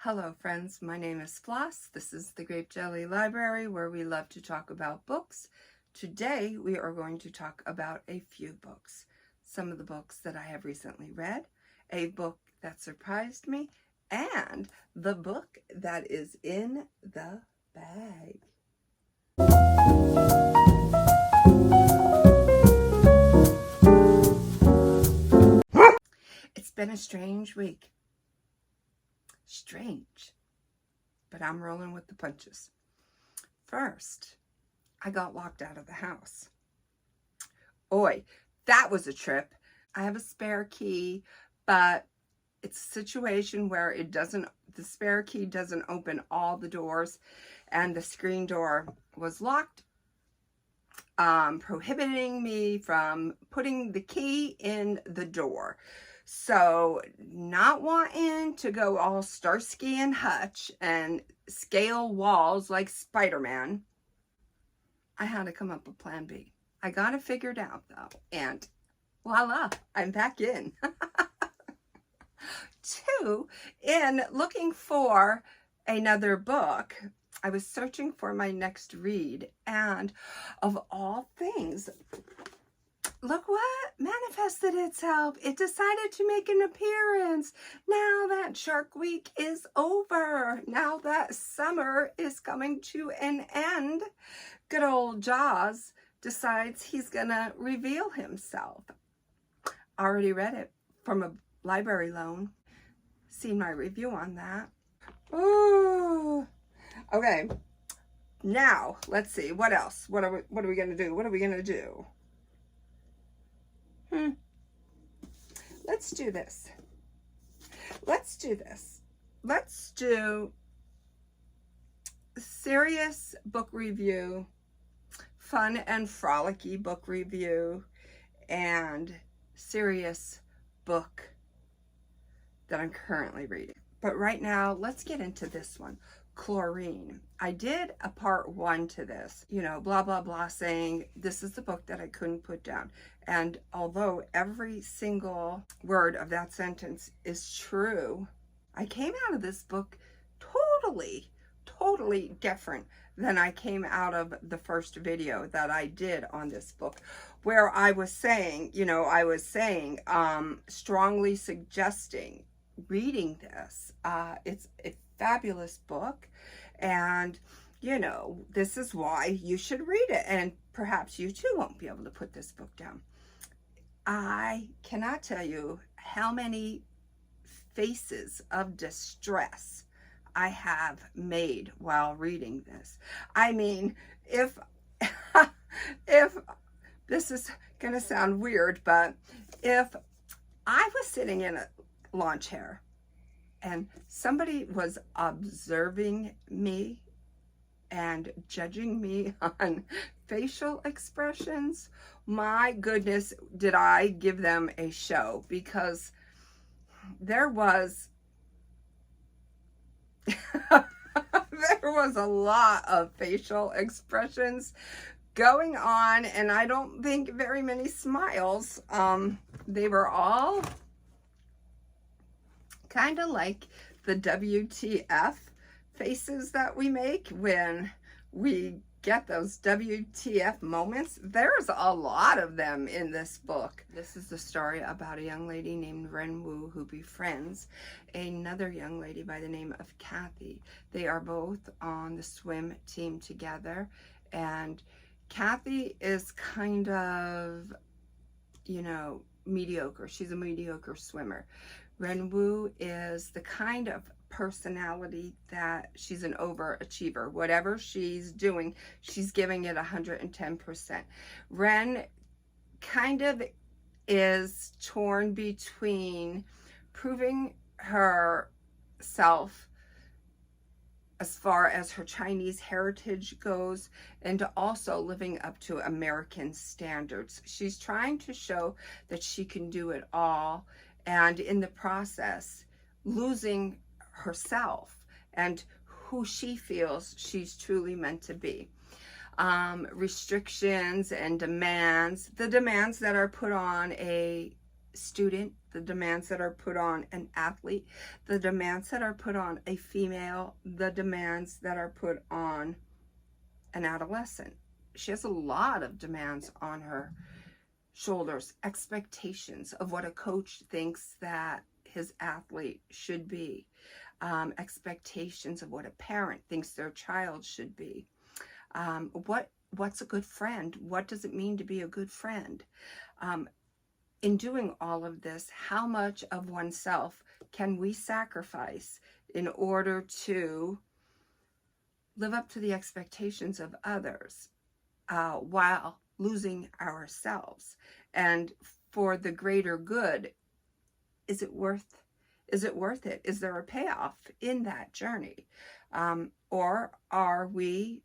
Hello friends, my name is Floss. This is the Grape Jelly Library where we love to talk about books. Today we are going to talk about a few books. Some of the books that I have recently read, a book that surprised me, and the book that is in the bag. It's been a strange week. Strange, but I'm rolling with the punches. First, I got locked out of the house. Oi, that was a trip. I have a spare key, but it's a situation where the spare key doesn't open all the doors, and the screen door was locked, prohibiting me from putting the key in the door. So not wanting to go all Starsky and Hutch and scale walls like Spider-Man, I had to come up with plan B. I got it figured out though, and voila, I'm back in. Two, in looking for another book, I was searching for my next read, and of all things, look what manifested itself. It decided to make an appearance. Now that Shark Week is over. Now that summer is coming to an end. Good old Jaws decides he's gonna reveal himself. Already read it from a library loan. Seen my review on that. Ooh. Okay. Now, let's see. What else? What are we gonna do? What are we gonna do? Let's do this. Let's do serious book review, fun and frolicky book review, and serious book that I'm currently reading. But right now, let's get into this one. Chlorine. I did a part 1 to this, blah, blah, blah, saying this is the book that I couldn't put down. And although every single word of that sentence is true, I came out of this book totally different than I came out of the first video that I did on this book, where I was saying, strongly suggesting reading this. It's a fabulous book, and this is why you should read it, and perhaps you too won't be able to put this book down. I cannot tell you how many faces of distress I have made while reading this. I mean, if this is gonna sound weird, but if I was sitting in a lawn chair and somebody was observing me and judging me on facial expressions, my goodness, did I give them a show, because there was there was a lot of facial expressions going on, and I don't think very many smiles. They were all kind of like the WTF faces that we make when we get those WTF moments. There's a lot of them in this book. This is the story about a young lady named Ren Wu who befriends another young lady by the name of Kathy. They are both on the swim team together, and Kathy is kind of, mediocre. She's a mediocre swimmer. Ren Wu is the kind of personality that she's an overachiever. Whatever she's doing, she's giving it 110%. Ren kind of is torn between proving herself as far as her Chinese heritage goes, and also living up to American standards. She's trying to show that she can do it all, and in the process, losing herself and who she feels she's truly meant to be. Restrictions and demands, the demands that are put on a student, the demands that are put on an athlete, the demands that are put on a female, the demands that are put on an adolescent. She has a lot of demands on her shoulders, expectations of what a coach thinks that his athlete should be, expectations of what a parent thinks their child should be. What's a good friend? What does it mean to be a good friend? In doing all of this, how much of oneself can we sacrifice in order to live up to the expectations of others while losing ourselves? And for the greater good, is it worth it? Is there a payoff in that journey? Or are we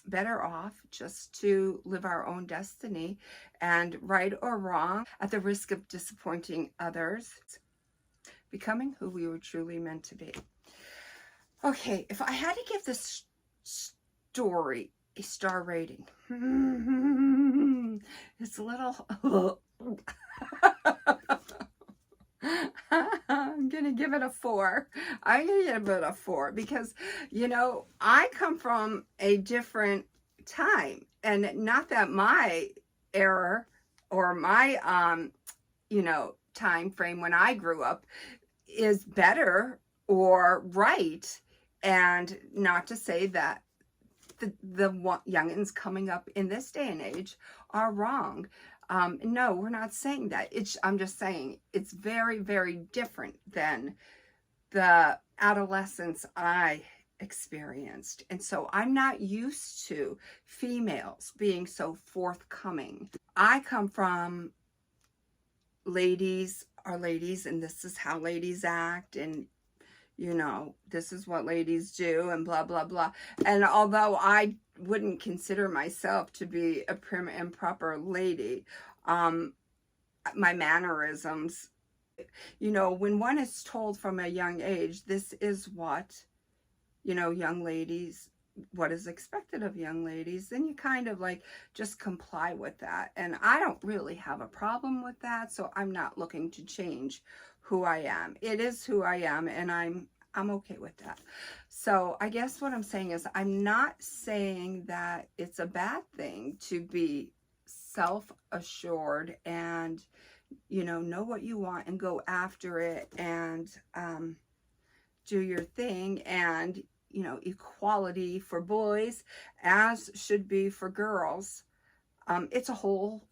better off just to live our own destiny and, right or wrong, at the risk of disappointing others, becoming who we were truly meant to be? Okay, if I had to give this story a star rating, it's a little I'm gonna give it a 4. I'm gonna give it a 4 because, you know, I come from a different time, and not that my era or my you know, time frame when I grew up is better or right, and not to say that the youngins coming up in this day and age are wrong. No, we're not saying that. I'm just saying it's very, very different than the adolescence I experienced. And so I'm not used to females being so forthcoming. I come from ladies are ladies, and this is how ladies act, and you know, this is what ladies do, and blah, blah, blah. And although I wouldn't consider myself to be a prim and proper lady, my mannerisms, you know, when one is told from a young age, this is what, you know, young ladies, what is expected of young ladies, then you kind of like just comply with that. And I don't really have a problem with that, so I'm not looking to change who I am. It is who I am, and I'm okay with that. So I guess what I'm saying is, I'm not saying that it's a bad thing to be self-assured and, you know what you want and go after it and do your thing, and, you know, equality for boys as should be for girls. It's a whole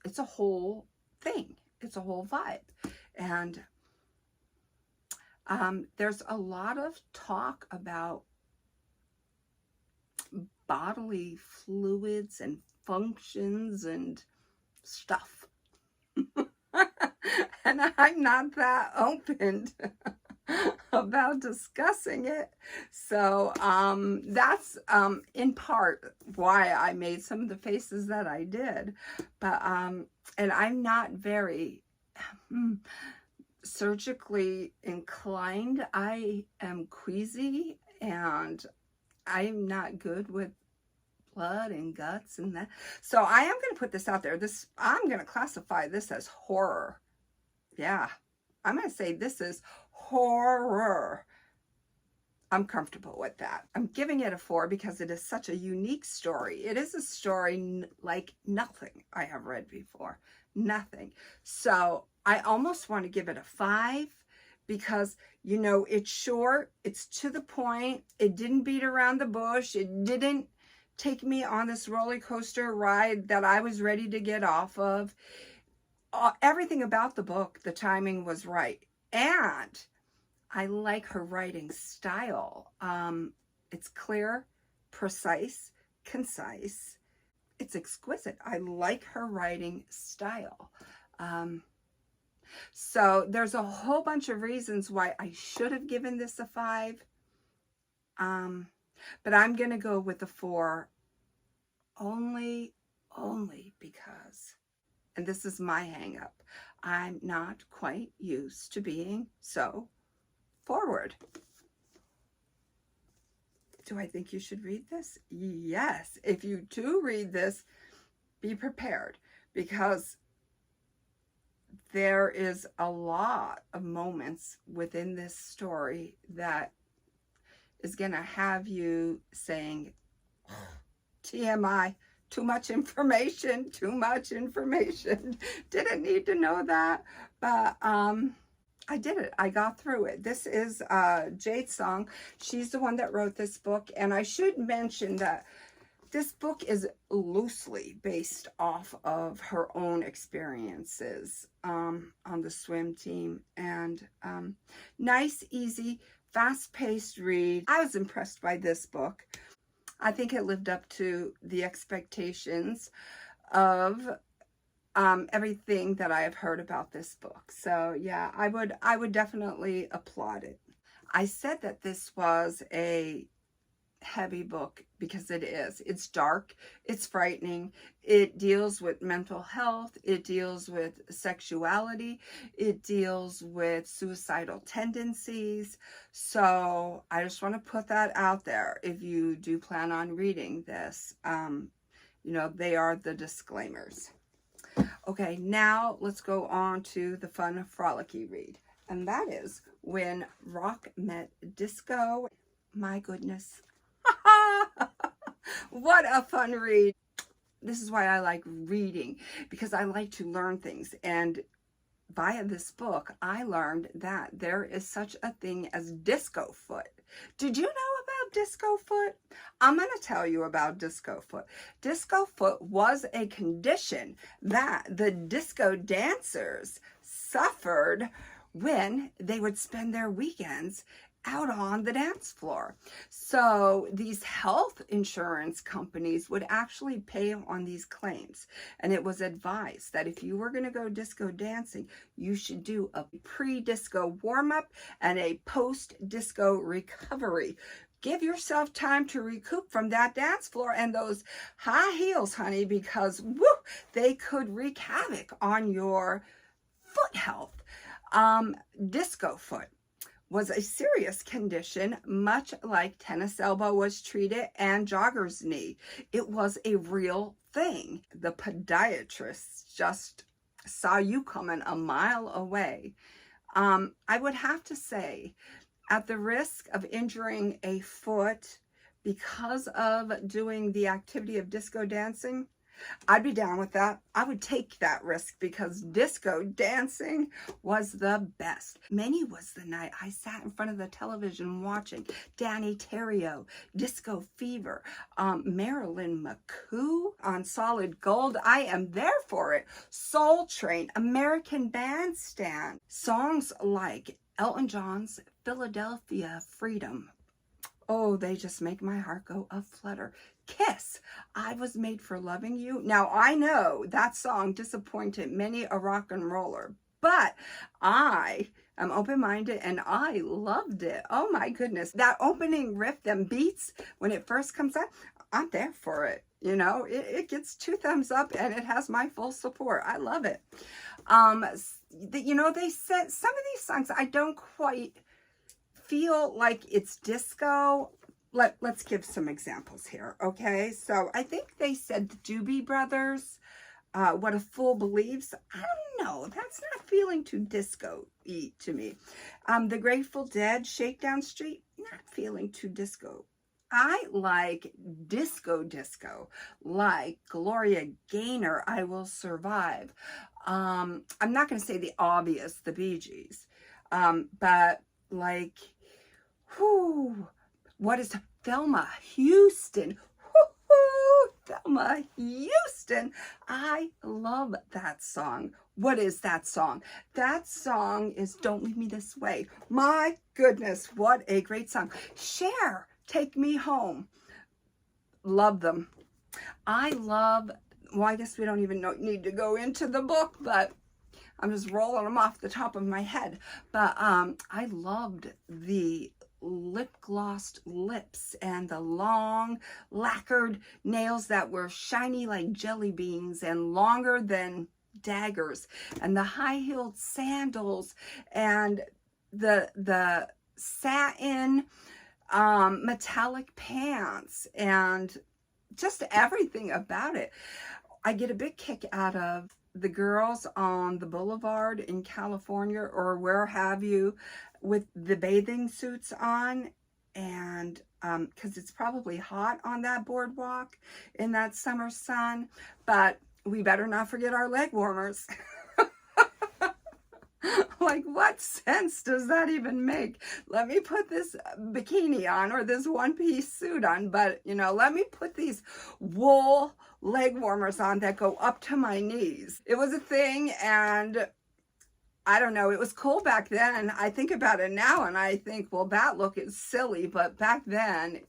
thing. It's a whole vibe. And there's a lot of talk about bodily fluids and functions and stuff. And I'm not that open about discussing it. So that's in part why I made some of the faces that I did. But and I'm not very surgically inclined. I am queasy, and I'm not good with blood and guts and that. So I am going to put this out there. I'm going to classify this as horror. Yeah, I'm going to say this is horror. I'm comfortable with that. I'm giving it a 4 because it is such a unique story. It is a story like nothing I have read before. Nothing. So I almost want to give it a 5 because, you know, it's short, it's to the point, it didn't beat around the bush, it didn't take me on this roller coaster ride that I was ready to get off of. Everything about the book, the timing was right. And I like her writing style. It's clear, precise, concise. It's exquisite. I like her writing style. So there's a whole bunch of reasons why I should have given this a 5. But I'm going to go with a 4 only because, and this is my hang up, I'm not quite used to being so forward. Do I think you should read this? Yes. If you do read this, be prepared, because there is a lot of moments within this story that is going to have you saying, TMI, too much information, too much information. Didn't need to know that, but I did it. I got through it. This is Jade's song. She's the one that wrote this book, and I should mention that this book is loosely based off of her own experiences on the swim team, and nice, easy, fast-paced read. I was impressed by this book. I think it lived up to the expectations of everything that I have heard about this book. So yeah, I would definitely applaud it. I said that this was a heavy book because it is. It's dark, it's frightening, it deals with mental health, it deals with sexuality, it deals with suicidal tendencies. So I just want to put that out there. If you do plan on reading this, you know, they are the disclaimers. Okay, now let's go on to the fun, frolicky read. And that is When Rock Met Disco. My goodness. What a fun read. This is why I like reading, because I like to learn things. And via this book, I learned that there is such a thing as disco foot. Did you know about disco foot? I'm going to tell you about disco foot. Disco foot was a condition that the disco dancers suffered when they would spend their weekends out on the dance floor. So these health insurance companies would actually pay on these claims. And it was advised that if you were going to go disco dancing, you should do a pre-disco warm-up and a post-disco recovery. Give yourself time to recoup from that dance floor and those high heels, honey, because woo, they could wreak havoc on your foot health. Disco foot was a serious condition, much like tennis elbow was treated and jogger's knee. It was a real thing. The podiatrist just saw you coming a mile away. I would have to say, at the risk of injuring a foot because of doing the activity of disco dancing, I'd be down with that. I would take that risk because disco dancing was the best. Many was the night I sat in front of the television watching Danny Terrio, Disco Fever, Marilyn McCoo on Solid Gold. I am there for it. Soul Train, American Bandstand. Songs like Elton John's Philadelphia Freedom. Oh, they just make my heart go a-flutter. Kiss, I Was Made for Loving You. Now, I know that song disappointed many a rock and roller, but I am open-minded and I loved it. Oh my goodness. That opening riff, them beats, when it first comes out, I'm there for it. You know, it gets 2 thumbs up and it has my full support. I love it. You know, they said some of these songs, I don't quite feel like it's disco. Let's give some examples here, okay? So I think they said the Doobie Brothers, What a Fool Believes. I don't know. That's not feeling too disco-y to me. The Grateful Dead, Shakedown Street, not feeling too disco. I like disco, like Gloria Gaynor, I Will Survive. I'm not going to say the obvious, the Bee Gees, but like, whoo, what is Thelma Houston? Woo-hoo, Thelma Houston. I love that song. What is that song? That song is Don't Leave Me This Way. My goodness, what a great song. Cher, Take Me Home. Love them. I love, well, I guess we don't even need to go into the book, but I'm just rolling them off the top of my head. But I loved the lip glossed lips and the long lacquered nails that were shiny like jelly beans and longer than daggers, and the high-heeled sandals and the satin metallic pants and just everything about it. I get a big kick out of the girls on the boulevard in California or where have you with the bathing suits on, and because it's probably hot on that boardwalk in that summer sun, but we better not forget our leg warmers. Like, what sense does that even make? Let me put this bikini on or this one-piece suit on, but, you know, let me put these wool leg warmers on that go up to my knees. It was a thing, and I don't know, it was cool back then. I think about it now and I think, well, that look is silly, but back then,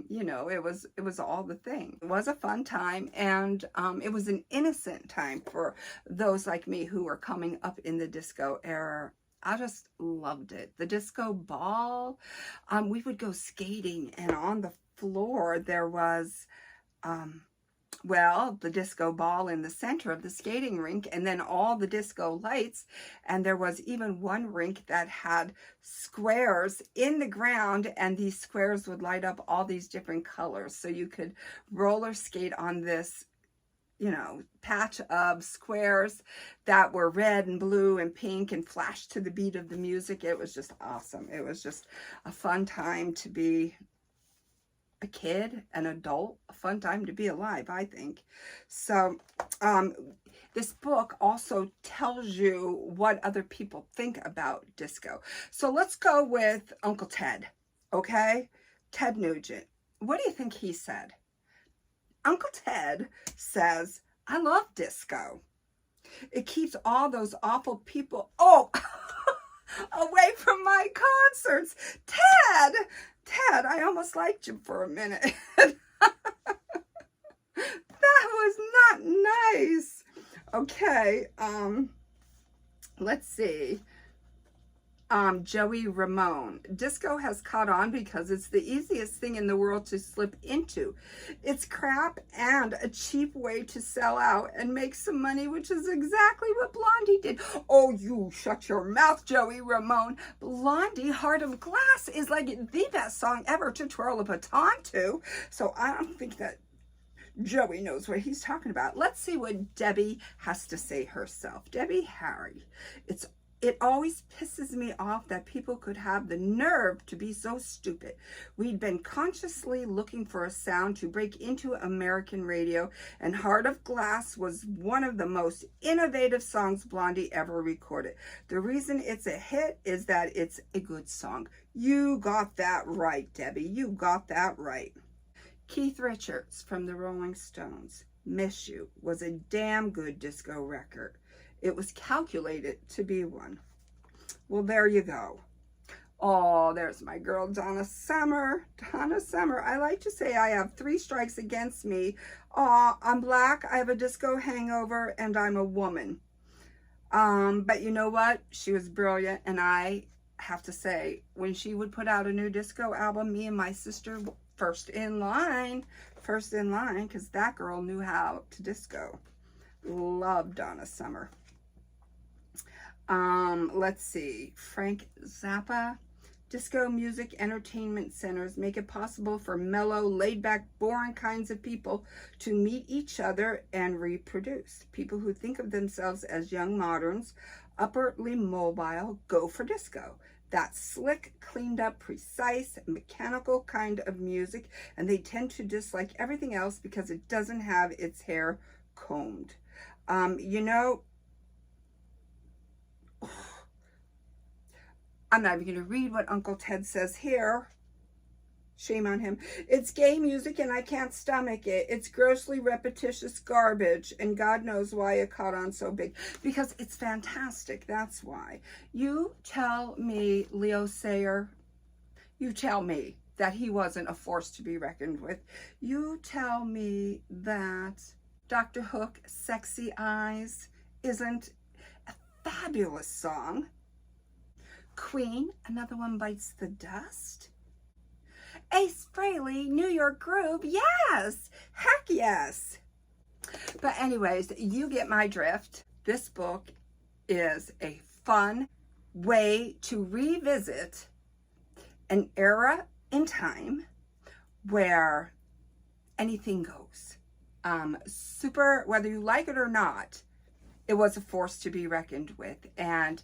you know, it was all the thing. It was a fun time, and it was an innocent time for those like me who were coming up in the disco era. I just loved it. The disco ball, we would go skating, and on the floor there was, well, the disco ball in the center of the skating rink, and then all the disco lights. And there was even one rink that had squares in the ground, and these squares would light up all these different colors. So you could roller skate on this, you know, patch of squares that were red and blue and pink and flashed to the beat of the music. It was just awesome. It was just a fun time to be a kid, an adult, a fun time to be alive, I think. So this book also tells you what other people think about disco. So let's go with Uncle Ted, okay? Ted Nugent. What do you think he said? Uncle Ted says, I love disco. It keeps all those awful people, away from my concerts. Ted, I almost liked you for a minute. That was not nice. Okay, let's see. Joey Ramone. Disco has caught on because it's the easiest thing in the world to slip into. It's crap and a cheap way to sell out and make some money, which is exactly what Blondie did. Oh, you shut your mouth, Joey Ramone. Blondie, Heart of Glass, is like the best song ever to twirl a baton to. So I don't think that Joey knows what he's talking about. Let's see what Debbie has to say herself. Debbie Harry. It always pisses me off that people could have the nerve to be so stupid. We'd been consciously looking for a sound to break into American radio, and Heart of Glass was one of the most innovative songs Blondie ever recorded. The reason it's a hit is that it's a good song. You got that right, Debbie. You got that right. Keith Richards from the Rolling Stones, Miss You, was a damn good disco record. It was calculated to be one. Well, there you go. Oh, there's my girl, Donna Summer. Donna Summer. I like to say I have 3 strikes against me. I'm black, I have a disco hangover, and I'm a woman. But you know what? She was brilliant, and I have to say, when she would put out a new disco album, me and my sister, first in line, because that girl knew how to disco. Love Donna Summer. Let's see. Frank Zappa. Disco music entertainment centers make it possible for mellow, laid-back, boring kinds of people to meet each other and reproduce. People who think of themselves as young moderns, upwardly mobile, go for disco. That slick, cleaned up, precise, mechanical kind of music, and they tend to dislike everything else because it doesn't have its hair combed. You know, I'm not even going to read what Uncle Ted says here. Shame on him. It's gay music and I can't stomach it. It's grossly repetitious garbage, and God knows why it caught on so big. Because it's fantastic, that's why. You tell me, Leo Sayer, you tell me that he wasn't a force to be reckoned with. You tell me that Dr. Hook, Sexy Eyes, isn't a fabulous song. Queen, Another One Bites the Dust. Ace Frehley, New York Groove, yes, heck yes. But anyways, you get my drift. This book is a fun way to revisit an era in time where anything goes. Super, whether you like it or not, it was a force to be reckoned with. And,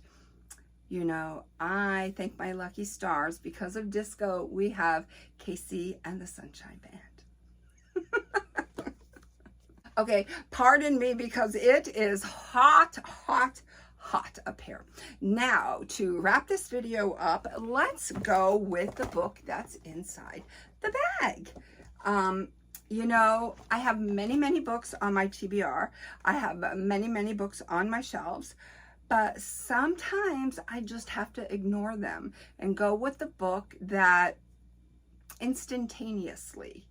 you know, I thank my lucky stars, because of disco, we have Casey and the Sunshine Band. Okay, pardon me, because it is hot, hot, hot up here. Now, to wrap this video up, let's go with the book that's inside the bag. You know, I have many, many books on my TBR. I have many, many books on my shelves, but sometimes I just have to ignore them and go with the book that instantaneously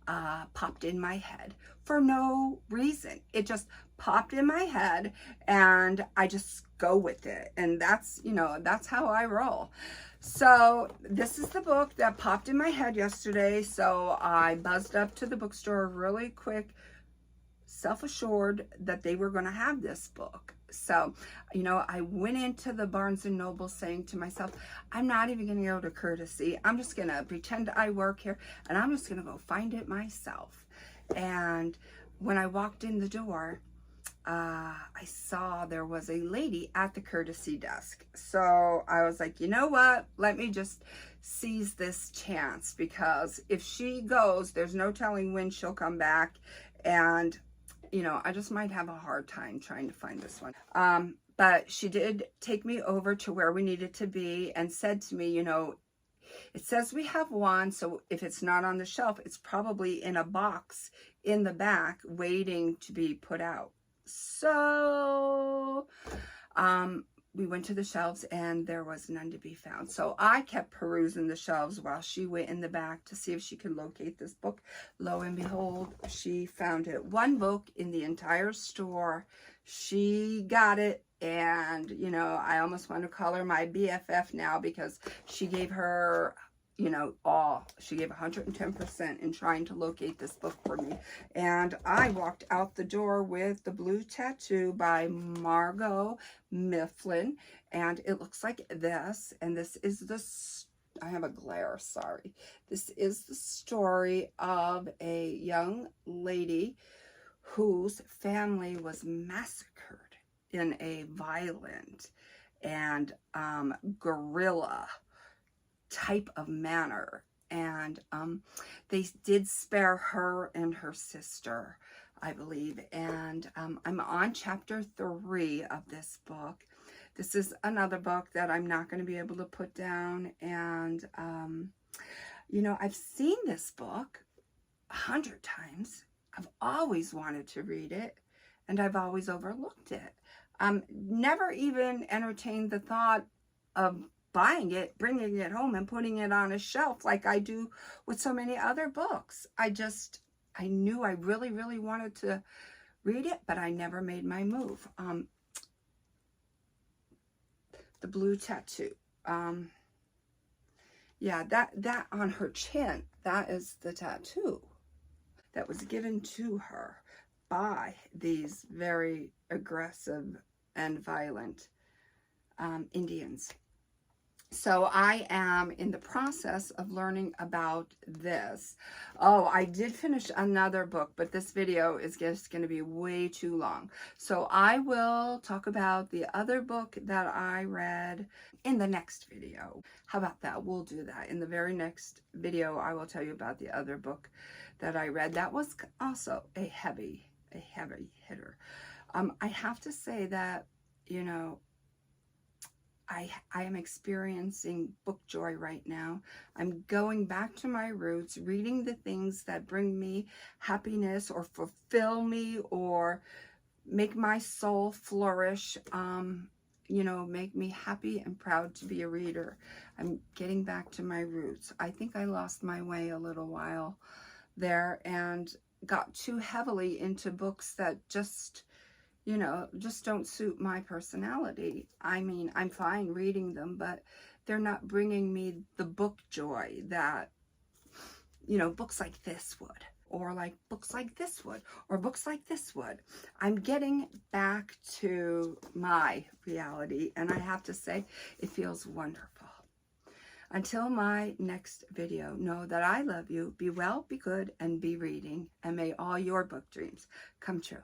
popped in my head for no reason. It just popped in my head and I just go with it. And that's, you know, that's how I roll. So this is the book that popped in my head yesterday. So I buzzed up to the bookstore really quick, self-assured that they were going to have this book. So, you know, I went into the Barnes & Noble saying to myself, I'm not even going to go to Courtesy. I'm just going to pretend I work here and I'm just going to go find it myself. And when I walked in the door, I saw there was a lady at the Courtesy desk. So I was like, you know what? Let me just seize this chance, because if she goes, there's no telling when she'll come back. And you know, I just might have a hard time trying to find this one. But she did take me over to where we needed to be and said to me, you know, it says we have one, so if it's not on the shelf, it's probably in a box in the back waiting to be put out. So we went to the shelves and there was none to be found. So I kept perusing the shelves while she went in the back to see if she could locate this book. Lo and behold, she found it. One book in the entire store. She got it. And, you know, I almost want to call her my BFF now, because she gave her, you know, she gave 110% in trying to locate this book for me. And I walked out the door with The Blue Tattoo by Margot, Mifflin. And it looks like this. And this is I have a glare, sorry. This is the story of a young lady whose family was massacred in a violent and guerrilla type of manner. And they did spare her and her sister, I believe. And I'm on chapter 3 of this book. This is another book that I'm not going to be able to put down. And, you know, I've seen this book 100 times. I've always wanted to read it, and I've always overlooked it. Never even entertained the thought of buying it, bringing it home, and putting it on a shelf like I do with so many other books. I knew I really, really wanted to read it, but I never made my move. The Blue Tattoo. Yeah, that on her chin, that is the tattoo that was given to her by these very aggressive and violent Indians. So I am in the process of learning about this. Oh, I did finish another book, but this video is just going to be way too long. So I will talk about the other book that I read in the next video. How about that? We'll do that. In the very next video, I will tell you about the other book that I read. That was also a heavy hitter. I have to say that, you know, I am experiencing book joy right now. I'm going back to my roots, reading the things that bring me happiness or fulfill me or make my soul flourish, you know, make me happy and proud to be a reader. I'm getting back to my roots. I think I lost my way a little while there and got too heavily into books that just, you know, just don't suit my personality. I mean, I'm fine reading them, but they're not bringing me the book joy that, you know, books like this would, or like books like this would, or books like this would. I'm getting back to my reality, and I have to say, it feels wonderful. Until my next video, know that I love you. Be well, be good, and be reading, and may all your book dreams come true.